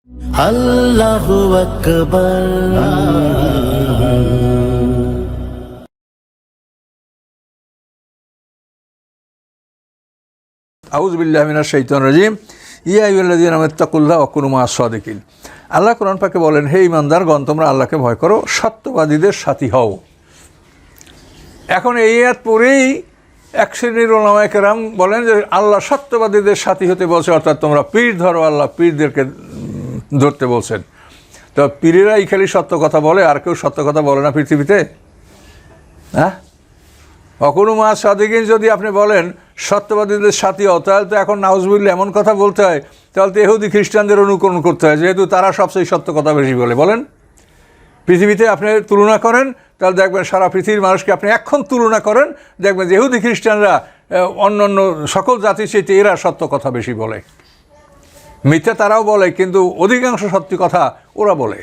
আল্লাহু আকবার। আউযু বিল্লাহি মিনাশ শাইতানির রাজিম। ইয়া আইয়ুহাল্লাযীনা আমানুত্তাকুল্লাহা ওয়া কুনু মা'আস সাদিকিন। আল্লাহ কোরআন পাকে বলেন, হে ঈমানদারগণ, তোমরা আল্লাহকে ভয় করো, সত্যবাদীদের সাথী হও। এখন এই আয়াত পড়েই এক শ্রেণীর উলামায়ে কেরাম বলেন যে আল্লাহ সত্যবাদীদের সাথী হতে বলছে, অর্থাৎ তোমরা পীর ধরো, আল্লাহ পীরদেরকে ধরতে বলছেন। তো পীরেরাই খালি সত্য কথা বলে, আর কেউ সত্য কথা বলে না পৃথিবীতে? হ্যাঁ, অকুনু মা'আস সাদিকিন যদি আপনি বলেন সত্যবাদীদের সাথী হও, তাহলে তো এখন নাউজুবিল্লাহ এমন কথা বলতে হয়, তাহলে তো ইহুদি খ্রিস্টানদের অনুকরণ করতে হয়, যেহেতু তারা সবচেয়ে সত্য কথা বেশি বলে। বলেন, পৃথিবীতে আপনি তুলনা করেন, তাহলে দেখবেন সারা পৃথিবীর মানুষকে আপনি এখন তুলনা করেন, দেখবেন যে ইহুদি খ্রিস্টানরা অন্য অন্য সকল জাতির চাইতে এরা সত্য কথা বেশি বলে। মিথ্যা তারাও বলে, কিন্তু অধিকাংশ সত্যি কথা ওরা বলে।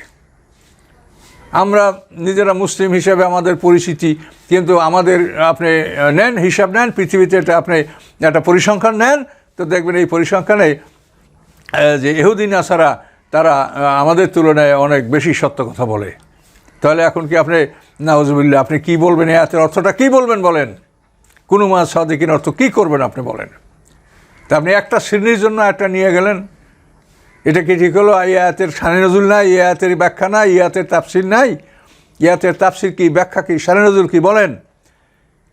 আমরা নিজেরা মুসলিম হিসেবে আমাদের পরিচিতি, কিন্তু আমাদের আপনি নেন, হিসাব নেন, পৃথিবীতে এটা আপনি একটা পরিসংখ্যান নেন, তো দেখবেন এই পরিসংখ্যানে যে ইহুদি নাসারা তারা আমাদের তুলনায় অনেক বেশি সত্য কথা বলে। তাহলে এখন কি আপনি নাউজুবিল্লাহ আপনি কি বলবেন? এই আয়াতের অর্থটা কি বলবেন বলেন? কুনু মা'আস সাদিকিন অর্থ কী করবেন আপনি বলেন? তা আপনি একটা শ্রেণীর জন্য একটা নিয়ে গেলেন, এটা কি ঠিক হলো? এই আয়াতের শানে নজুল নাই, এই আয়াতের ব্যাখ্যা নাই, এই আয়াতের তাফসির নাই। এই আয়াতের তাফসির কি, ব্যাখ্যা কি, শানে নজুল কি বলেন?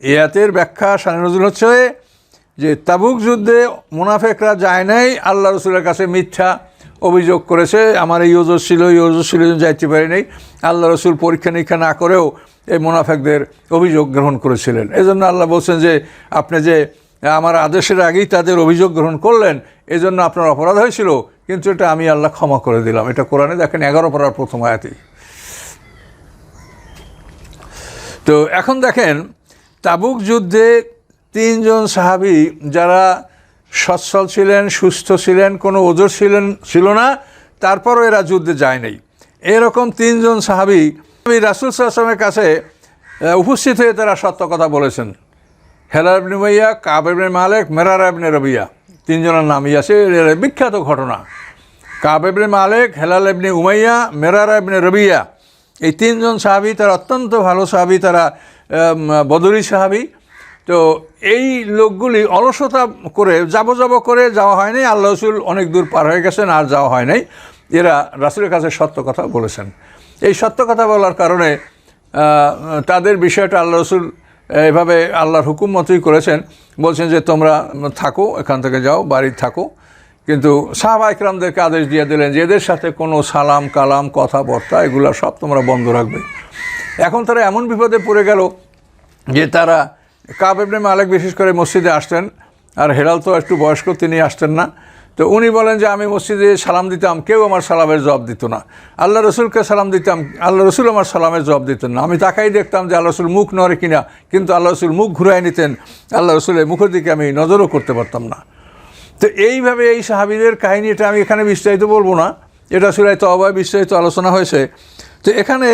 এই আয়াতের ব্যাখ্যা শানে নজুল হচ্ছে যে তাবুক যুদ্ধে মুনাফেকরা যায় নাই, আল্লাহ রসুলের কাছে মিথ্যা অভিযোগ করেছে, আমার এই ওজর ছিল, এই ওজর ছিল, যাইতে পারি নাই। আল্লাহ রসুল পরীক্ষা নিরীক্ষা না করেও এই মুনাফেকদের অভিযোগ গ্রহণ করেছিলেন। এই জন্য আল্লাহ বলছেন যে আপনি যে আমার আদেশের আগেই তাদের অভিযোগ গ্রহণ করলেন, এই জন্য আপনার অপরাধ হয়েছিল, কিন্তু এটা আমি আল্লাহ ক্ষমা করে দিলাম। এটা কোরআনে দেখেন 11 পারার প্রথম আয়াতেই। তো এখন দেখেন তাবুক যুদ্ধে 3 জন সাহাবী যারা সচ্ছল ছিলেন, সুস্থ ছিলেন, কোনো ওজর ছিল না, তারপরও এরা যুদ্ধে যায় নাই। এরকম 3 জন সাহাবী রাসূল সাল্লাল্লাহু আলাইহি ওয়াসাল্লামের কাছে উপস্থিত হয়ে তারা সত্য কথা বলেছেন। হেলাল ইবনে উমাইয়া, কাব ইবনে মালিক, মেরারা ইবনে রবিয়া, 3 জনের নামই আছে, বিখ্যাত ঘটনা। কাব ইবনে মালিক, হেলাল ইবনে উমাইয়া, মেরারা ইবনে রবিয়া, এই 3 জন সাহাবী, তারা অত্যন্ত ভালো সাহাবী, তারা বদরি সাহাবী। তো এই লোকগুলি অলসতা করে যাব করে যাওয়া হয় নাই, আল্লাহ রসুল অনেক দূর পার হয়ে গেছেন, আর যাওয়া হয় নাই। এরা রাসূলের কাছে সত্য কথা বলেছেন। এই সত্য কথা বলার কারণে তাদের বিষয়টা আল্লাহ রসুল এভাবে আল্লাহর হুকুম মতোই করেছেন, বলছেন যে তোমরা থাকো, এখান থেকে যাও, বাড়ি থাকো। কিন্তু সাহাবা ইকরামদেরকে আদেশ দিয়ে দিলেন যে এদের সাথে কোনো সালাম কালাম কথাবার্তা এগুলো সব তোমরা বন্ধ রাখবে। এখন তারা এমন বিপদে পড়ে গেল যে তারা, কাব ইবনে মালিক বিশেষ করে মসজিদে আসতেন, আর হেলাল তো একটু বয়স্ক, তিনি আসতেন না। তো উনি বলেন যে আমি মসজিদে সালাম দিতাম, কেউ আমার সালামের জবাব দিত না। আল্লাহ রসুলকে সালাম দিতাম, আল্লাহ রসুল আমার সালামের জবাব দিতেন না। আমি তাকাই দেখতাম যে আল্লাহ রসুল মুখ নড়ে কিনা, কিন্তু আল্লাহ রসুল মুখ ঘুরাই নিতেন, আল্লাহ রসুলের মুখের দিকে আমি নজরও করতে পারতাম না। তো এইভাবে এই সাহাবীদের কাহিনী, এটা আমি এখানে বিস্তারিত বলবো না, এটা সূরা তাওবায় বিস্তারিত আলোচনা হয়েছে। তো এখানে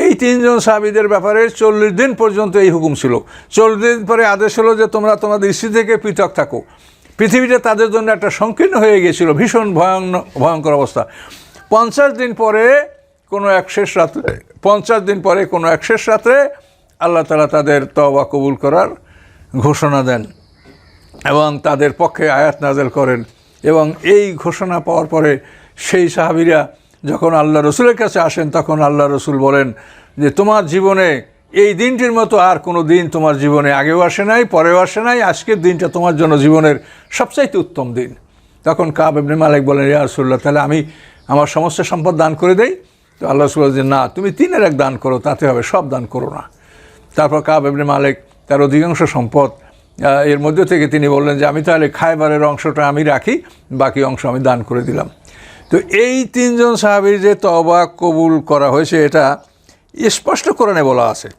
এই 3 জন সাহাবীদের ব্যাপারে 40 দিন পর্যন্ত এই হুকুম ছিল। 40 দিন পরে আদেশ হলো যে তোমরা তোমাদের স্ত্রী থেকে পৃথক থাকো। পৃথিবীটা তাদের জন্য একটা সংকীর্ণ হয়ে গিয়েছিল, ভীষণ ভয়ঙ্কর অবস্থা। 50 দিন পরে কোনো এক শেষ রাত্রে আল্লাহ তাআলা তাদের তওবা কবুল করার ঘোষণা দেন এবং তাদের পক্ষে আয়াত নাযিল করেন। এবং এই ঘোষণা পাওয়ার পরে সেই সাহাবীরা যখন আল্লাহ রসুলের কাছে আসেন, তখন আল্লাহ রসুল বলেন যে তোমার জীবনে এই দিনটির মতো আর কোনো দিন তোমার জীবনে আগেও আসে নাই, পরেও আসে নাই, আজকের দিনটা তোমার জন্য জীবনের সবচাইতে উত্তম দিন। তখন কাব ইবনে মালিক বলেন, ইয়া রাসূলুল্লাহ, তাহলে আমি আমার সমস্ত সম্পদ দান করে দেই? তো আল্লাহ রসুল বলেন, না, তুমি 3-এর 1 দান করো, তাতে হবে, সব দান করো না। তারপর কাব ইবনে মালিক তার অধিকাংশ সম্পদ এর মধ্যে থেকে তিনি বললেন যে আমি তাহলে খায়বারের অংশটা আমি রাখি, বাকি অংশ আমি দান করে দিলাম। তো এই 3 জন সাহাবীর যে তওবা কবুল করা হয়েছে, এটা স্পষ্ট কোরআনে বলা আছে,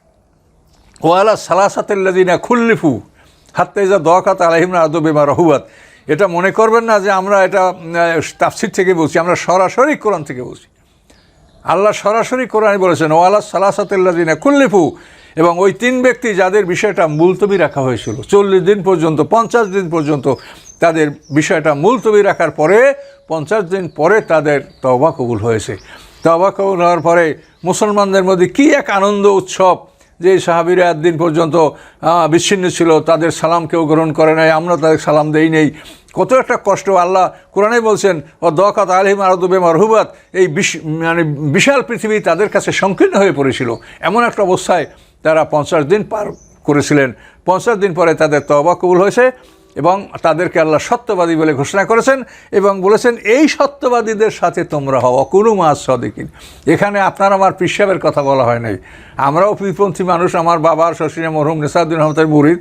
ওয়ালা সালাসাতিল্লাযিনা খুল্লিফু হাত্তা ইযা দাকাত আলাইহিম আরদু বিমা রাহুবাত। এটা মনে করবেন না যে আমরা এটা তাফসীর থেকে বলছি, আমরা সরাসরি কোরআন থেকে বলছি। আল্লাহ সরাসরি কোরআনে বলেছেন ওয়ালা সালাসাতিল্লাযিনা খুল্লিফু, এবং ওই 3 ব্যক্তি যাদের বিষয়টা মুলতবি রাখা হয়েছিল 40 দিন পর্যন্ত, 50 দিন পর্যন্ত তাদের বিষয়টা মুলতবি রাখার পরে 50 দিন পরে তাদের তওবা কবুল হয়েছে। তওবা কবুল হওয়ার পরে মুসলমানদের মধ্যে কী এক আনন্দ উৎসব, যে সাহাবীরা একদিন পর্যন্ত বিচ্ছিন্ন ছিল, তাদের সালাম কেউ গ্রহণ করে নাই, আমরা তাদের সালাম দেই নেই। কত একটা কষ্ট। আল্লাহ কোরআনে বলছেন ও দকাত আলহিম আরদুবে মারহুবাত, এই মানে বিশাল পৃথিবী তাদের কাছে সংকীর্ণ হয়ে পড়েছিল। এমন একটা অবস্থায় তারা 50 দিন পার করেছিলেন। 50 দিন পরে তাদের তওবা কবুল হয়েছে এবং তাদেরকে আল্লাহ সত্যবাদী বলে ঘোষণা করেছেন এবং বলেছেন এই সত্যবাদীদের সাথে তোমরা হও কুনু মাস সাদিকিন। এখানে আপনার আমার পীর সাহেবের কথা বলা হয় নাই। আমরাও পীরপন্থী মানুষ, আমার বাবার শ্বশুরে মরহুম নেসাউদ্দিন আহমদের মুরিদ,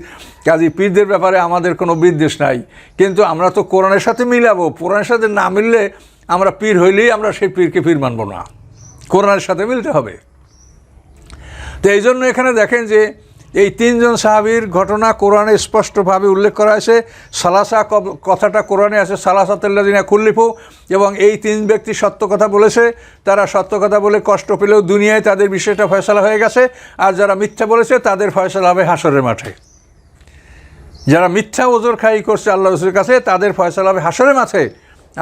কাজী পীরদের ব্যাপারে আমাদের কোনো বিদ্বেষ নাই, কিন্তু আমরা তো কোরআনের সাথে মিলাবো। কোরআনের সাথে না মিললে আমরা পীর হইলেই আমরা সেই পীরকে পীর মানব না, কোরআনের সাথে মিলতে হবে। তো এই জন্য এখানে দেখেন যে এই 3 জন সাহাবীর ঘটনা কোরআনে স্পষ্টভাবে উল্লেখ করা আছে। সালাসা কথাটা কোরআনে আছে, সালাসাতুল্লাযিনা খুল্লিফু, এবং এই 3 ব্যক্তি সত্য কথা বলেছে। তারা সত্য কথা বলে কষ্ট পেলেও দুনিয়ায় তাদের বিষয়টা ফয়সালা হয়ে গেছে। আর যারা মিথ্যা বলেছে তাদের ফয়সালা হবে হাসরের মাঠে। যারা মিথ্যা ওজর খাই করছে আল্লাহ রাসূলের কাছে তাদের ফয়সালা হবে হাসরের মাঠে।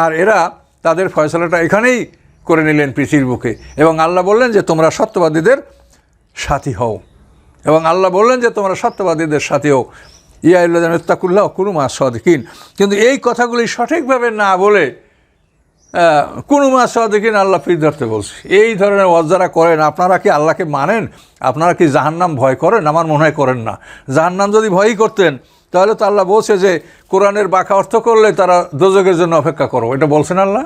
আর এরা তাদের ফয়সালাটা এখানেই করে নিলেন পৃথিবীর বুকে। এবং আল্লাহ বললেন যে তোমরা সত্যবাদীদের সাথী হও, এবং আল্লাহ বললেন যে তোমরা সত্যবাদীদের সাথেও ইয়া আইয়ুহাল্লাযীনা ইত্তাকুল্লাহ কুনু মাস সাদিকিন। কিন্তু এই কথাগুলি সঠিকভাবে না বলে কুনু মাস সাদিকিন আল্লাহ পীর ধরতে বলছে। এই ধরনের ওয়াজ যারা করেন, আপনারা কি আল্লাহকে মানেন? আপনারা কি জাহান্নাম ভয় করেন? আমার মনে হয় করেন না। জাহান্নাম যদি ভয়ই করতেন তাহলে তো আল্লাহ বলছে যে কোরআনের বাঁকা অর্থ করলে তারা দোজখের জন্য অপেক্ষা করো, এটা বলছেন আল্লাহ।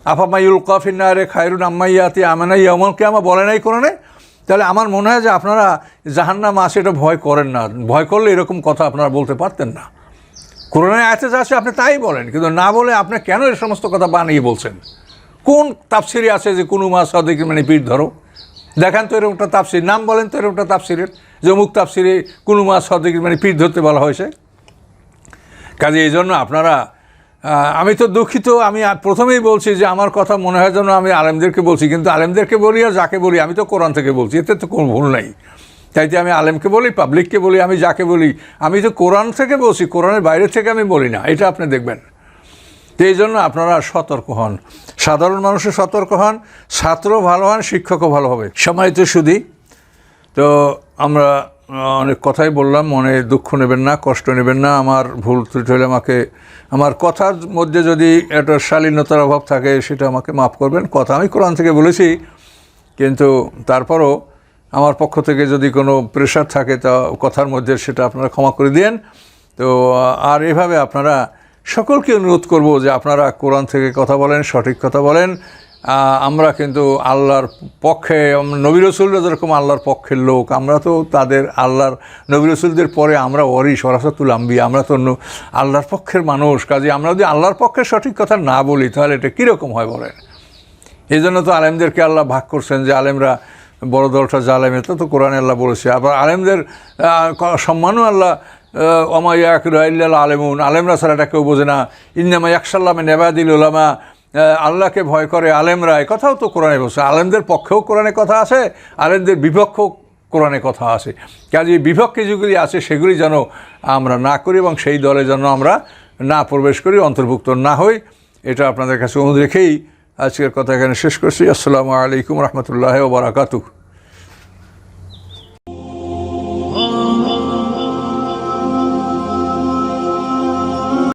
আফামাইউলকা ফিন্নারে খায়রুন আম্মাইয়াতি আমানা ইয়াউমাল কিয়ামা বলে নাই কোরআনে? তাহলে আমার মনে হয় যে আপনারা জাহান্নাম আছে এটা ভয় করেন না। ভয় করলে এরকম কথা আপনারা বলতে পারতেন না। কোরআনে আয়াতে যা আছে আপনি তাই বলেন, কিন্তু না বলে আপনি কেন এই সমস্ত কথা বানিয়ে বলছেন? কোন তাফসিরে আছে যে কুনু মাস সাদিকিন মানে পীর ধরো? দেখান তো এরকমটা তাফসির, নাম বলেন তো এরকমটা তাফসিরের যে অমুক তাফসিরে কুনু মাস সাদিকিন মানে পীর ধরতে বলা হয়েছে। কাজে এই জন্য আপনারা, আমি তো দুঃখিত, আমি প্রথমেই বলছি যে আমার কথা মনে হয় যেন আমি আলেমদেরকে বলছি, কিন্তু আলেমদেরকে বলি আর যাকে বলি আমি তো কোরআন থেকে বলছি, এতে তো কোনো ভুল নাই। তাইতে আমি আলেমকে বলি, পাবলিককে বলি, আমি যাকে বলি আমি তো কোরআন থেকে বলছি, কোরআনের বাইরে থেকে আমি বলি না, এটা আপনি দেখবেন। তো এই জন্য আপনারা সতর্ক হন, সাধারণ মানুষও সতর্ক হন, ছাত্র ভালো হন, শিক্ষকও ভালো হবে। সম্মানিত সুধী, তো আমরা অনেক কথাই বললাম, মনে দুঃখ নেবেন না, কষ্ট নেবেন না। আমার ভুল ত্রুটি হলে আমাকে, আমার কথার মধ্যে যদি একটা শালীনতার অভাব থাকে সেটা আমাকে মাফ করবেন। কথা আমি কোরআন থেকে বলেছি, কিন্তু তারপরও আমার পক্ষ থেকে যদি কোনো প্রেশার থাকে তা কথার মধ্যে সেটা আপনারা ক্ষমা করে দিন। তো আর এভাবে আপনারা সকলকে অনুরোধ করব যে আপনারা কোরআন থেকে কথা বলেন, সঠিক কথা বলেন। আমরা কিন্তু আল্লাহর পক্ষে, নবী রাসূলরা যেরকম আল্লাহর পক্ষের লোক, আমরা তো তাদের আল্লাহর নবী রাসূলদের পরে আমরা ওয়ারাসাতুল আম্বিয়া, আমরা তো আল্লাহর পক্ষের মানুষ। কাজে আমরা যদি আল্লাহর পক্ষের সঠিক কথা না বলি তাহলে এটা কীরকম হয় বলেন? এই জন্য তো আলেমদেরকে আল্লাহ ভাগ করছেন যে আলেমরা বড় দলটা জালেম, এটা তো কোরআনে আল্লাহ বলেছে। আবার আলেমদের সম্মানও আল্লাহ ওমা ইয়াকিলুহা ইল্লাল আলেমুন, আলেমরা ছাড়া এটা কেউ বোঝে না। ইন্নামা ইয়াখশাল্লাহ মিন ইবাদিল উলামা, আল্লাহকে ভয় করে আলেমরা, এই কথাও তো কোরআনে বলছে। আলেমদের পক্ষেও কোরআনে কথা আছে, আলেমদের বিপক্ষেও কোরআনে কথা আছে। কাজে বিপক্ষে যেগুলি আছে সেগুলি যেন আমরা না করি এবং সেই দলে যেন আমরা না প্রবেশ করি, অন্তর্ভুক্ত না হই। এটা আপনাদের কাছে অনুরোধ রেখেই আজকের কথা এখানে শেষ করছি। আসসালামু আলাইকুম রহমতুল্লাহি ওয়া বারাকাতুহু।